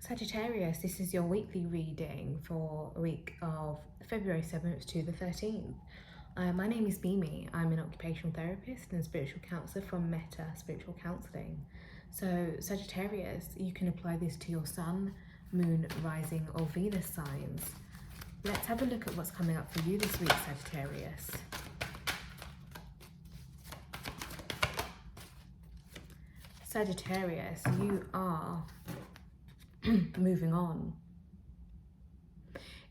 Sagittarius, this is your weekly reading for a week of February 7th to the 13th. My name is Mimi. I'm an occupational therapist and spiritual counsellor from Meta Spiritual Counselling. So Sagittarius, you can apply this to your Sun, Moon, Rising or Venus signs. Let's have a look at what's coming up for you this week, Sagittarius. Sagittarius, you are moving on.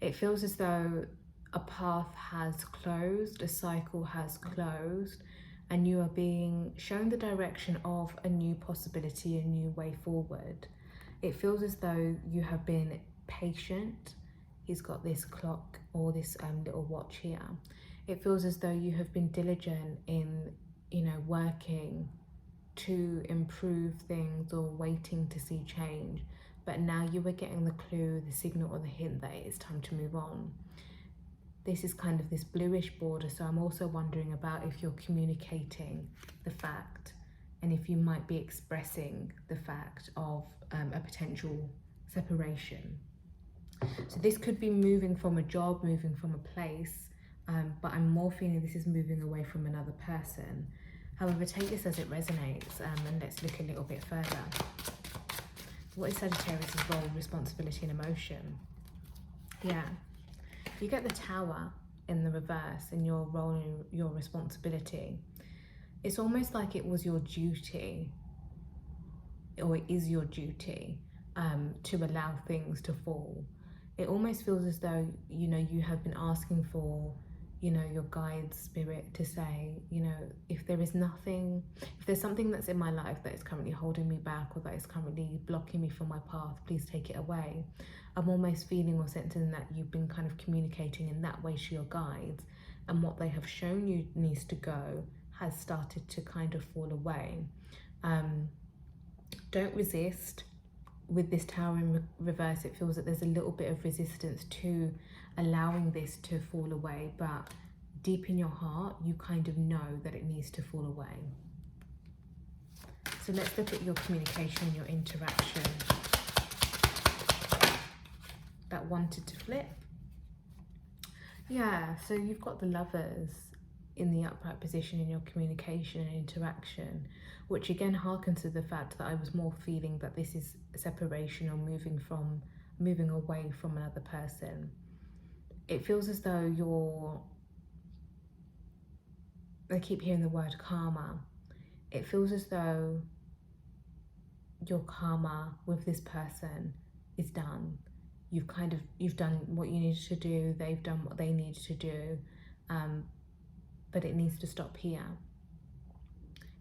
It feels as though a path has closed, a cycle has closed, and you are being shown the direction of a new possibility, a new way forward. It feels as though you have been patient. He's got this clock or this little watch here. It feels as though you have been diligent in, working to improve things or waiting to see change. But now you are getting the clue, the signal or the hint that it's time to move on. This is kind of this bluish border, so I'm also wondering about if you're communicating the fact and if you might be expressing the fact of a potential separation. So this could be moving from a job, moving from a place, but I'm more feeling this is moving away from another person. However, take this as it resonates, and let's look a little bit further. What is Sagittarius' role, responsibility and emotion? Yeah, you get the Tower in the reverse in your role and your responsibility. It's almost like it was your duty, or it is your duty, to allow things to fall. It almost feels as though, you have been asking for, your guide spirit to say, if there's something that's in my life that is currently holding me back or that is currently blocking me from my path, please take it away. I'm almost feeling or sensing that you've been kind of communicating in that way to your guides, and what they have shown you needs to go has started to kind of fall away. Don't resist. With this Tower in reverse, it feels that there's a little bit of resistance to allowing this to fall away, but deep in your heart, you kind of know that it needs to fall away. So let's look at your communication and your interaction that wanted to flip. Yeah, so you've got the Lovers in the upright position in your communication and interaction, which again harkens to the fact that I was more feeling that this is separation or moving away from another person. It feels as though I keep hearing the word karma. It feels as though your karma with this person is done. You've done what you needed to do, they've done what they needed to do, but it needs to stop here.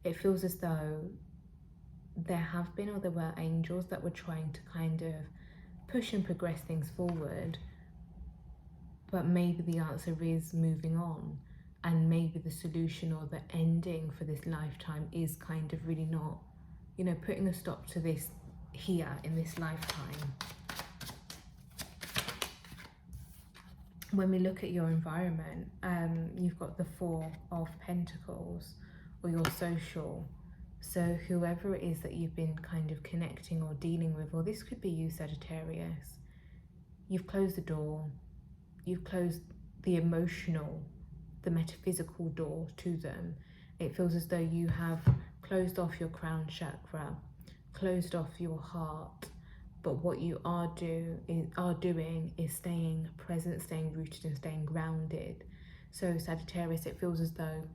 It feels as though there were angels that were trying to kind of push and progress things forward, but maybe the answer is moving on, and maybe the solution or the ending for this lifetime is kind of really not, putting a stop to this here in this lifetime. When we look at your environment, you've got the Four of Pentacles, or your social. So whoever it is that you've been kind of connecting or dealing with, or this could be you, Sagittarius, you've closed the door, you've closed the emotional, the metaphysical door to them. It feels as though you have closed off your crown chakra, closed off your heart, but what you are doing is staying present, staying rooted and staying grounded. So Sagittarius, it feels as though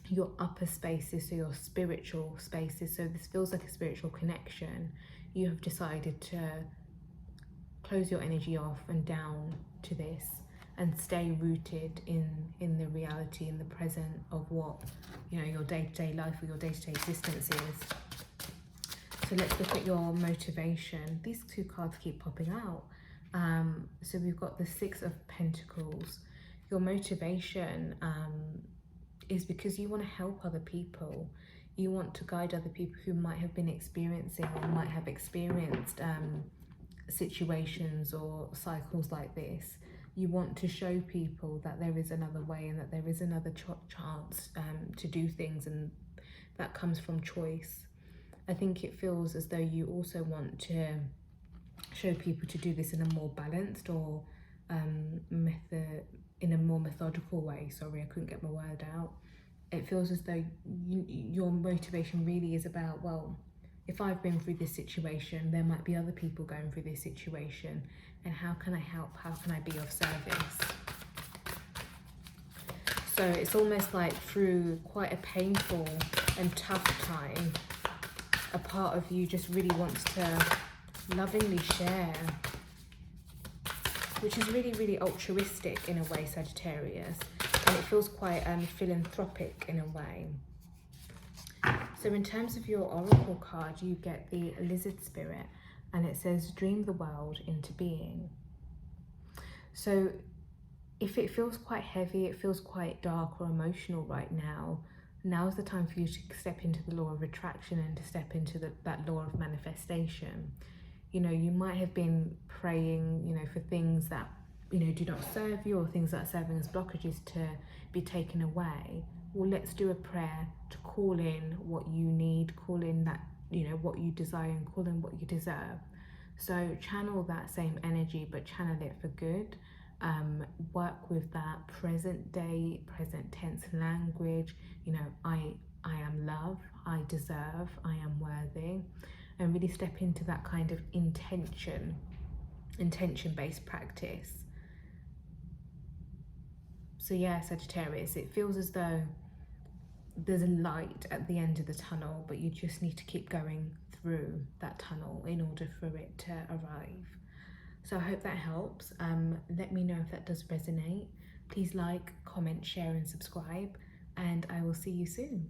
your upper spaces, so your spiritual spaces, so this feels like a spiritual connection, you have decided to close your energy off and down to this and stay rooted in the reality, in the present of what your day-to-day life or your day-to-day existence is. So let's look at your motivation. These two cards keep popping out. So we've got the Six of Pentacles. Your motivation is because you want to help other people. You want to guide other people who might have been experiencing or might have experienced situations or cycles like this. You want to show people that there is another way and that there is another chance to do things, and that comes from choice. I think it feels as though you also want to show people to do this in a more balanced or in a more methodical way. Sorry, I couldn't get my word out. It feels as though your motivation really is about, well, if I've been through this situation, there might be other people going through this situation, and how can I help? How can I be of service? So it's almost like through quite a painful and tough time, a part of you just really wants to lovingly share, which is really, really altruistic in a way, Sagittarius. And it feels quite philanthropic in a way. So in terms of your oracle card, you get the lizard spirit, and it says dream the world into being. So if it feels quite heavy, it feels quite dark or emotional right now, now's the time for you to step into the law of attraction and to step into that law of manifestation. You know, you might have been praying, you know, for things that, you know, do not serve you, or things that are serving as blockages to be taken away. Well, let's do a prayer to call in what you need, call in that, you know, what you desire, and call in what you deserve. So channel that same energy, but channel it for good. Work with that present day, present tense language. You know, I am love, I deserve, I am worthy. And really step into that kind of intention-based practice. So yeah, Sagittarius, it feels as though there's a light at the end of the tunnel, but you just need to keep going through that tunnel in order for it to arrive. So I hope that helps. Let me know if that does resonate. Please like, comment, share and subscribe, and I will see you soon.